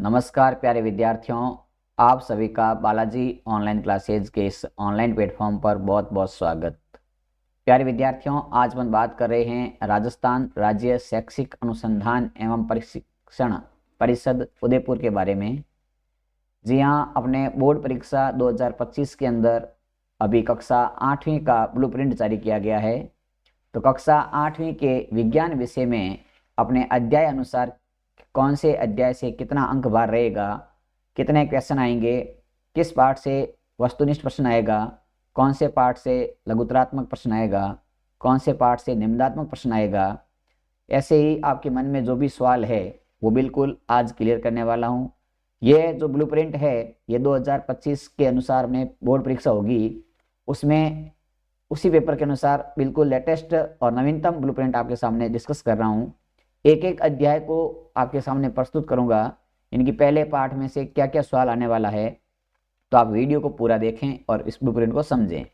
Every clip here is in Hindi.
नमस्कार प्यारे विद्यार्थियों, आप सभी का बालाजी ऑनलाइन क्लासेज के इस ऑनलाइन प्लेटफॉर्म पर बहुत बहुत स्वागत। प्यारे विद्यार्थियों, आज हम बात कर रहे हैं राजस्थान राज्य शैक्षिक अनुसंधान एवं प्रशिक्षण परिषद उदयपुर के बारे में। जी हाँ, अपने बोर्ड परीक्षा 2025 के अंदर अभी कक्षा 8वीं का ब्लूप्रिंट जारी किया गया है। तो कक्षा 8वीं के विज्ञान विषय में अपने अध्याय अनुसार कौन से अध्याय से कितना अंक भार रहेगा, कितने क्वेश्चन आएंगे, किस पार्ट से वस्तुनिष्ठ प्रश्न आएगा, कौन से पार्ट से लघुतरात्मक प्रश्न आएगा, कौन से पार्ट से निम्नात्मक प्रश्न आएगा, ऐसे ही आपके मन में जो भी सवाल है वो बिल्कुल आज क्लियर करने वाला हूँ। ये जो ब्लूप्रिंट है ये 2025 के अनुसार में बोर्ड परीक्षा होगी, उसमें उसी पेपर के अनुसार बिल्कुल लेटेस्ट और नवीनतम ब्लूप्रिंट आपके सामने डिस्कस कर रहा हूँ। एक एक अध्याय को आपके सामने प्रस्तुत करूंगा, इनकी पहले पार्ट में से क्या क्या सवाल आने वाला है। तो आप वीडियो को पूरा देखें और इस ब्लूप्रिंट को समझें।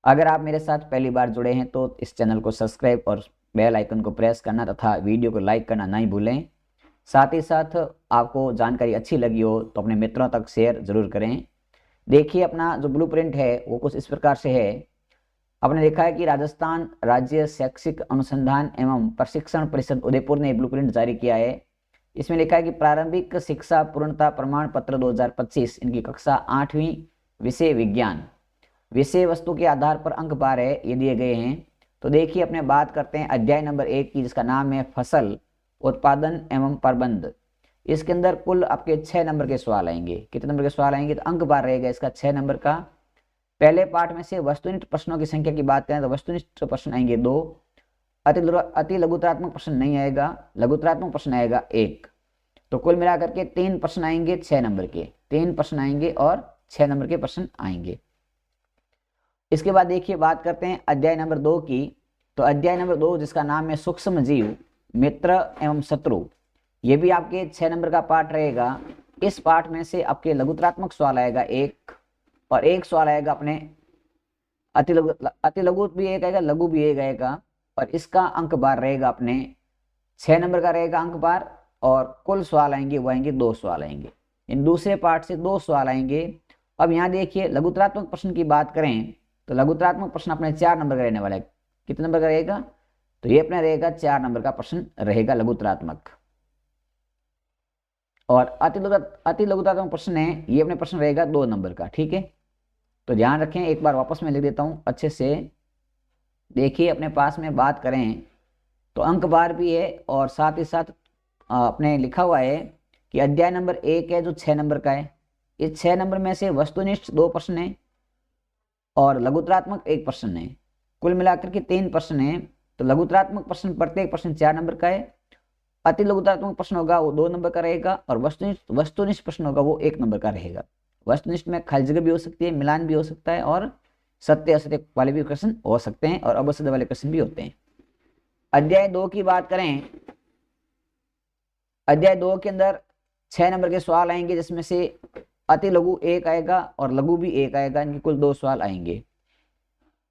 अगर आप मेरे साथ पहली बार जुड़े हैं तो इस चैनल को सब्सक्राइब और बेल आइकन को प्रेस करना तथा वीडियो को लाइक करना नहीं भूलें। साथ ही साथ आपको जानकारी अच्छी लगी हो तो अपने मित्रों तक शेयर जरूर करें। देखिए, अपना जो ब्लूप्रिंट है वो कुछ इस प्रकार से है। आपने देखा है कि राजस्थान राज्य शैक्षिक अनुसंधान एवं प्रशिक्षण परिषद उदयपुर ने ब्लूप्रिंट जारी किया है। इसमें लिखा है कि प्रारंभिक शिक्षा पूर्णता प्रमाण पत्र 2025 इनकी कक्षा 8वीं विषय विज्ञान विषय वस्तु के आधार पर अंक भार है ये दिए गए हैं। तो देखिए, अपने बात करते हैं अध्याय नंबर 1 की, जिसका नाम है फसल उत्पादन एवं प्रबंध। इसके अंदर कुल आपके 6 नंबर के सवाल आएंगे। कितने नंबर के सवाल आएंगे? तो अंक भार रहेगा इसका 6 नंबर का। पहले पार्ट में से वस्तुनिष्ठ प्रश्नों की संख्या की बात करें तो वस्तुनिष्ठ प्रश्न आएंगे 2, अति लघुतरात्मक प्रश्न नहीं आएगा, लघुतरात्मक प्रश्न आएगा 1। तो कुल मिलाकर के 3 प्रश्न आएंगे 6 नंबर के, 3 प्रश्न आएंगे और 6 नंबर के प्रश्न आएंगे। इसके बाद देखिए, बात करते हैं अध्याय नंबर 2 की। तो अध्याय नंबर 2 जिसका नाम है सूक्ष्म जीव मित्र एवं शत्रु, ये भी आपके 6 नंबर का पार्ट रहेगा। इस पार्ट में से आपके लघुतरात्मक सवाल आएगा 1 और 1 सवाल आएगा अपने अति लघु भी 1 आएगा, लघु भी 1 आएगा। और इसका अंक भार रहेगा अपने 6 नंबर का रहेगा अंक भार। और कुल सवाल आएंगे वो आएंगे 2 सवाल आएंगे। इन दूसरे पार्ट से 2 सवाल आएंगे। अब यहाँ देखिए, लघुतरात्मक प्रश्न की बात करें तो लघुतरात्मक प्रश्न अपने 4 नंबर का रहने वाला है। कितने नंबर का रहेगा? तो ये अपने रहेगा 4 नंबर का प्रश्न रहेगा लघुतरात्मक। और अति लघुतरात्मक प्रश्न है ये अपने प्रश्न रहेगा 2 नंबर का। ठीक है, तो ध्यान रखें, एक बार वापस मैं लिख देता हूं अच्छे से। देखिए, अपने पास में बात करें तो अंक भार भी है और साथ ही साथ अपने लिखा हुआ है कि अध्याय नंबर 1 है जो 6 नंबर का है। इस 6 नंबर में से वस्तुनिष्ठ 2 प्रश्न है और लघुतरात्मक 1 प्रश्न है। कुल मिलाकर के 3 प्रश्न है। तो लघुतरात्मक प्रश्न प्रत्येक प्रश्न 4 नंबर का है, अति लघुतरात्मक प्रश्न होगा वो 2 नंबर का रहेगा और वस्तुनिष्ठ प्रश्न होगा वो 1 नंबर का रहेगा। वस्तुनिष्ठ में खाली जगह भी हो सकती है, मिलान भी हो सकता है और सत्य असत्य वाले भी क्वेश्चन हो सकते हैं और अबसत्य वाले क्वेश्चन भी होते हैं। अध्याय 2 की बात करें, अध्याय 2 के अंदर 6 नंबर के सवाल आएंगे, जिसमें से अति लघु 1 आएगा और लघु भी 1 आएगा। इनके कुल 2 सवाल आएंगे।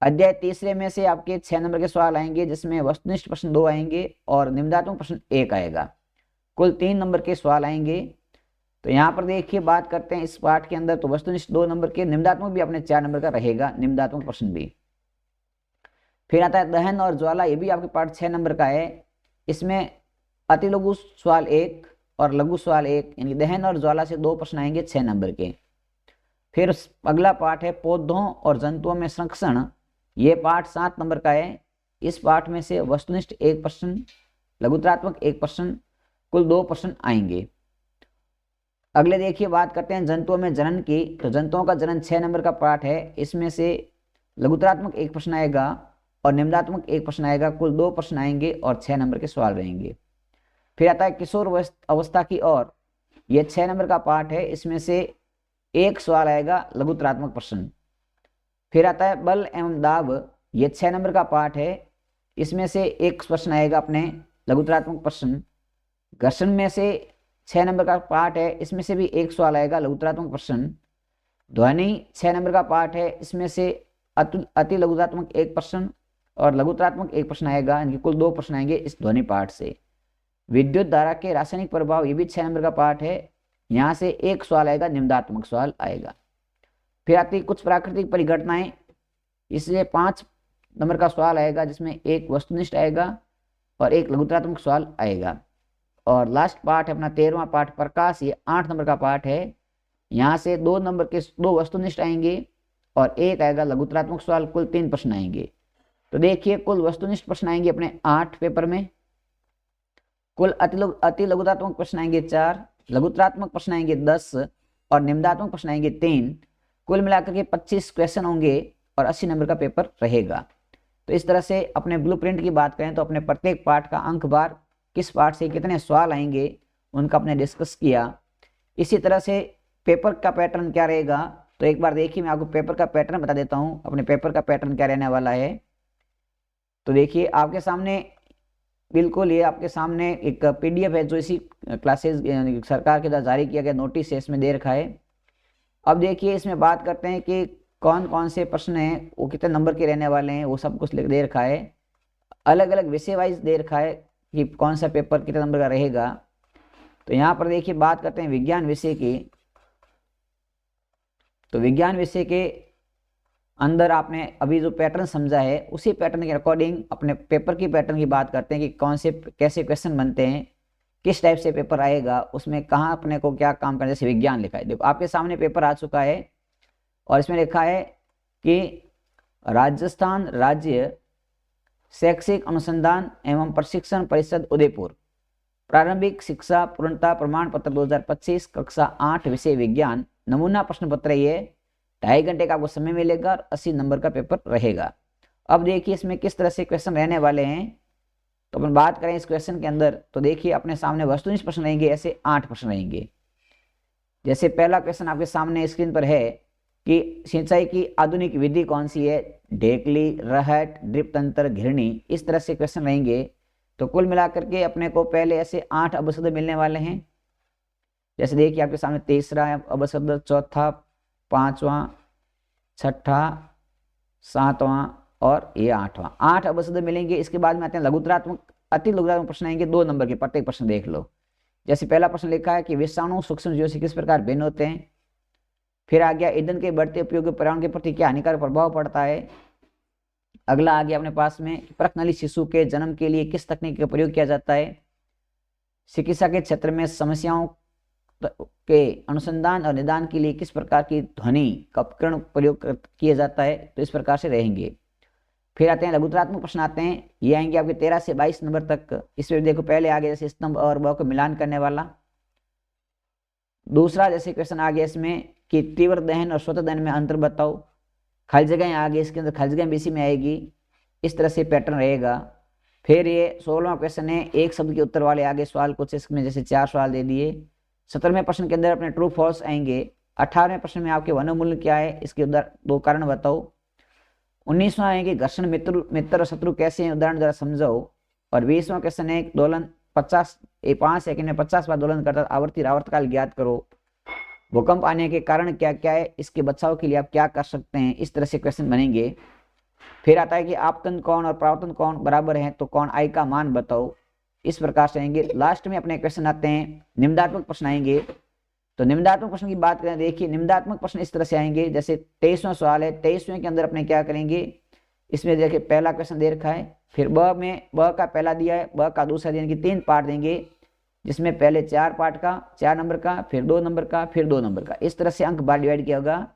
अध्याय तीसरे में से आपके 6 नंबर के सवाल आएंगे, जिसमें वस्तुनिष्ठ प्रश्न 2 आएंगे और निम्नात्मक प्रश्न 1 आएगा। कुल 3 नंबर के सवाल आएंगे। तो यहाँ पर देखिए, बात करते हैं इस पार्ट के अंदर तो वस्तुनिष्ठ 2 नंबर के, निम्नात्मक भी अपने 4 नंबर का रहेगा, निम्नात्मक प्रश्न भी। फिर आता है दहन और ज्वाला, ये भी आपके पार्ट 6 नंबर का है। इसमें अति लघु सवाल 1 और लघु सवाल 1, यानी दहन और ज्वाला से 2 प्रश्न आएंगे 6 नंबर के। फिर अगला पार्ट है पौधों और जंतुओं में संरक्षण, ये पार्ट 7 नंबर का है। इस पार्ट में से वस्तुनिष्ठ 1 प्रश्न, लघुतरात्मक 1 प्रश्न, कुल 2 प्रश्न आएंगे। अगले देखिए, बात करते हैं जंतुओं में जनन की। तो जंतुओं का जनन 6 नंबर का पार्ट है। इसमें से लघुतरात्मक 1 प्रश्न आएगा और निम्नात्मक 1 प्रश्न आएगा। कुल 2 प्रश्न आएंगे और 6 नंबर के सवाल रहेंगे। फिर आता है किशोर अवस्था की ओर, यह 6 नंबर का पार्ट है। इसमें से 1 सवाल आएगा, लघुतरात्मक प्रश्न। फिर आता है बल एवं दाब, ये 6 नंबर का पार्ट है। इसमें से 1 प्रश्न आएगा अपने, लघुतरात्मक प्रश्न। घर्षण में से 6 नंबर का पार्ट है। इसमें से भी 1 सवाल आएगा, लघुतरात्मक प्रश्न। ध्वनि 6 नंबर का पार्ट है। इसमें से अति लघुतरात्मक 1 प्रश्न और लघुतरात्मक 1 प्रश्न आएगा। इनके कुल 2 प्रश्न आएंगे इस ध्वनि पार्ट से। विद्युत धारा के रासायनिक प्रभाव, ये भी 6 नंबर का पार्ट है। यहाँ से एक सवाल आएगा, निम्नात्मक सवाल आएगा। फिर आती है कुछ प्राकृतिक परिघटनाएं, इसलिए 5 नंबर का सवाल आएगा, जिसमें एक वस्तुनिष्ठ आएगा और एक लघुत्तरात्मक सवाल आएगा। और लास्ट पार्ट है अपना 13वां पार्ट प्रकाश, ये 8 नंबर का पार्ट है। यहाँ से 2 नंबर के 2 वस्तुनिष्ठ आएंगे और एक आएगा लघुत्तरात्मक सवाल, कुल 3 प्रश्न आएंगे। तो देखिए कुल वस्तुनिष्ठ प्रश्न आएंगे अपने 8 पेपर में, कुल अति लघुत्तरात्मक प्रश्न आएंगे 4, लघुत्तरात्मक प्रश्न आएंगे 10 और निम्नात्मक प्रश्न आएंगे 3। कुल मिलाकर के 25 क्वेश्चन होंगे और 80 नंबर का पेपर रहेगा। तो इस तरह से अपने ब्लूप्रिंट की बात करें तो अपने प्रत्येक पार्ट का अंक बार, किस पार्ट से कितने सवाल आएंगे, उनका अपने डिस्कस किया। इसी तरह से पेपर का पैटर्न क्या रहेगा, तो एक बार देखिए मैं आपको पेपर का पैटर्न बता देता हूँ। अपने पेपर का पैटर्न क्या रहने वाला है, तो देखिए आपके सामने बिल्कुल ये आपके सामने एक PDF है जो इसी क्लासेस सरकार के द्वारा जारी किया गया नोटिस है, इसमें दे रखा है। अब देखिए इसमें बात करते हैं कि कौन कौन से प्रश्न हैं, वो कितने नंबर के रहने वाले हैं, वो सब कुछ दे रखा है। अलग अलग विषय वाइज दे रखा है कि कौन सा पेपर कितने नंबर का रहेगा। तो यहाँ पर देखिए बात करते हैं विज्ञान विषय की। तो विज्ञान विषय के अंदर आपने अभी जो पैटर्न समझा है, उसी पैटर्न के अकॉर्डिंग अपने पेपर की पैटर्न की बात करते हैं कि कौन से कैसे क्वेश्चन बनते हैं, किस टाइप से पेपर आएगा, उसमें कहाँ अपने को क्या काम करना है। जैसे विज्ञान लिखा है, देखो आपके सामने पेपर आ चुका है और इसमें लिखा है कि राजस्थान राज्य शैक्षिक अनुसंधान एवं प्रशिक्षण परिषद उदयपुर प्रारंभिक शिक्षा पूर्णता प्रमाण पत्र 2025 कक्षा 8 विषय विज्ञान नमूना प्रश्न पत्र, ये 2.5 घंटे का आपको समय मिलेगा और 80 नंबर का पेपर रहेगा। अब देखिए इसमें किस तरह से क्वेश्चन रहने वाले हैं। तो अपन बात करें इस क्वेश्चन के अंदर, तो देखिए अपने सामने वस्तुनिष्ठ प्रश्न रहेंगे, ऐसे 8 प्रश्न रहेंगे। जैसे पहला क्वेश्चन आपके सामने स्क्रीन पर है कि सिंचाई की आधुनिक विधि कौन सी है, ढेकली, रहट, ड्रिप तंत्र, घिरनी, इस तरह से क्वेश्चन रहेंगे। तो कुल मिलाकर के अपने को पहले ऐसे 8 अबशब्द मिलने वाले हैं। जैसे देखिए आपके सामने तीसरा अबशब्द, चौथा, 5वां, 6ठा, 7वां और ये 8वां, 8 अबशब्द मिलेंगे। इसके बाद में आते हैं लघुत्तरात्मक, अति लघुत्तरात्मक प्रश्न आएंगे 2 नंबर के, प्रत्येक प्रश्न देख लो। जैसे पहला प्रश्न लिखा है कि विषाणु सूक्ष्म जीवों से किस प्रकार भिन्न होते हैं। फिर आ गया ईंधन के बढ़ते उपयोग पर्यावरण के प्रति क्या हानिकारक प्रभाव पड़ता है। अगला आ गया अपने पास में प्रकनली शिशु के जन्म के लिए किस तकनीक का प्रयोग किया जाता है। चिकित्सा के क्षेत्र में समस्याओं के अनुसंधान और निदान के लिए किस प्रकार की ध्वनि का उपकरण प्रयोग किया जाता है। तो इस प्रकार से रहेंगे। फिर आते हैं लघुत्तरात्मक प्रश्न आते हैं, ये आएंगे आपके 13 से 22 नंबर तक। इसमें देखो पहले आ गया जैसे स्तंभ और ब को मिलान करने वाला। दूसरा जैसे क्वेश्चन आ गया इसमें कि तीव्र दहन और स्वतः दहन में अंतर बताओ। खाली जगह आ गई, इसके अंदर खाली जगह भी इसी में आएगी। इस तरह से पैटर्न रहेगा। फिर ये 16वां क्वेश्चन है, एक शब्द के उत्तर वाले आगे सवाल कुछ इसमें जैसे 4 सवाल दे दिए। 17वें प्रश्न के अंदर अपने ट्रू फॉल्स आएंगे। 18वें प्रश्न में आपके वनमूल्य क्या है, इसके उधर 2 कारण बताओ। 19वां आएंगे घर्षण मित्र और शत्रु कैसे हैं, उदाहरण जरा समझाओ। और 20वां क्वेश्चन है दोलन 5 सेकंड में 50 बार दोलन करता आवर्ती आवर्तकाल ज्ञात करो। भूकंप आने के कारण क्या क्या है, इसके बचाव के लिए आप क्या कर सकते हैं। इस तरह से क्वेश्चन बनेंगे। फिर आता है कि आपतन कोण और परावर्तन कोण बराबर हैं तो कोण आई का मान बताओ। इस प्रकार से आएंगे। लास्ट में अपने क्वेश्चन आते हैं निम्नात्मक प्रश्न आएंगे। तो निम्नात्मक प्रश्न की बात करें, देखिए निम्नात्मक प्रश्न इस तरह से आएंगे। जैसे 23वां सवाल है, 23वें के अंदर अपने क्या करेंगे, इसमें देखिए पहला क्वेश्चन दे रखा है। फिर ब का पहला दिया है, ब का दूसरा दिया, 3 पार्ट देंगे, जिसमें पहले 4 पार्ट का 4 नंबर का, फिर 2 नंबर का, फिर 2 नंबर का। इस तरह से अंक बार डिवाइड किया होगा।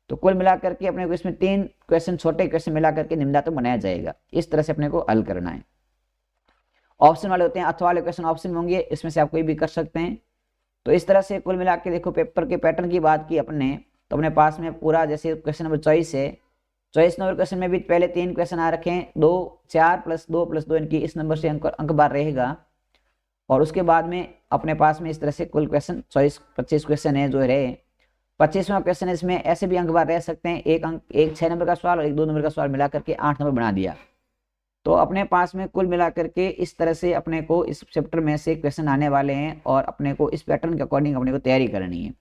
तो कुल मिलाकर के अपने को इसमें 3 क्वेश्चन छोटे क्वेश्चन मिलाकर के निम्नात्मक बनाया जाएगा। इस तरह से अपने को हल करना है। ऑप्शन वाले होते हैं, अथवा वाले क्वेश्चन ऑप्शन में होंगे, इसमें से आप कोई भी कर सकते हैं। तो इस तरह से कुल मिला के देखो पेपर के पैटर्न की बात की अपने, तो अपने पास में पूरा जैसे क्वेश्चन नंबर 24 है, 24 नंबर क्वेश्चन में भी पहले 3 क्वेश्चन आ रखे हैं, 2 4 + 2 + 2 इनकी इस नंबर से अंक बार रहेगा। और उसके बाद में अपने पास में इस तरह से कुल क्वेश्चन 25 क्वेश्चन है जो रहे। 25वां क्वेश्चन है, इसमें ऐसे भी अंक बार रह सकते हैं, एक 6 नंबर का सवाल और एक 2 नंबर का सवाल मिला करके 8 नंबर बना दिया। तो अपने पास में कुल मिलाकर के इस तरह से अपने को इस चैप्टर में से क्वेश्चन आने वाले हैं और अपने को इस पैटर्न के अकॉर्डिंग अपने को तैयारी करनी है।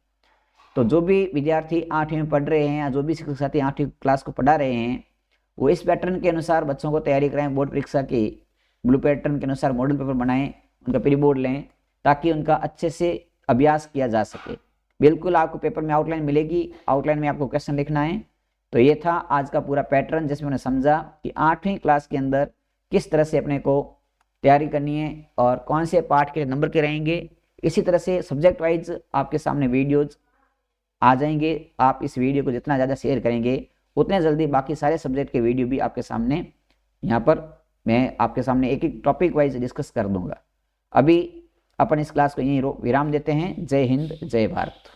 तो जो भी विद्यार्थी 8वीं में पढ़ रहे हैं या जो भी शिक्षक साथी 8वीं क्लास को पढ़ा रहे हैं, वो इस पैटर्न के अनुसार बच्चों को तैयारी कराएं। बोर्ड परीक्षा की ब्लू पैटर्न के अनुसार मॉडल पेपर बनाएं, उनका प्री बोर्ड लें, ताकि उनका अच्छे से अभ्यास किया जा सके। बिल्कुल आपको पेपर में आउटलाइन मिलेगी, आउटलाइन में आपको क्वेश्चन लिखना है। तो ये था आज का पूरा पैटर्न, जिसमें मैंने समझा कि 8वीं क्लास के अंदर किस तरह से अपने को तैयारी करनी है और कौन से पार्ट के नंबर के रहेंगे। इसी तरह से सब्जेक्ट वाइज आपके सामने वीडियोज आ जाएंगे। आप इस वीडियो को जितना ज़्यादा शेयर करेंगे उतने जल्दी बाकी सारे सब्जेक्ट के वीडियो भी आपके सामने यहाँ पर मैं आपके सामने एक एक टॉपिक वाइज डिस्कस कर दूंगा। अभी अपन इस क्लास को यहीं विराम देते हैं। जय हिंद, जय भारत।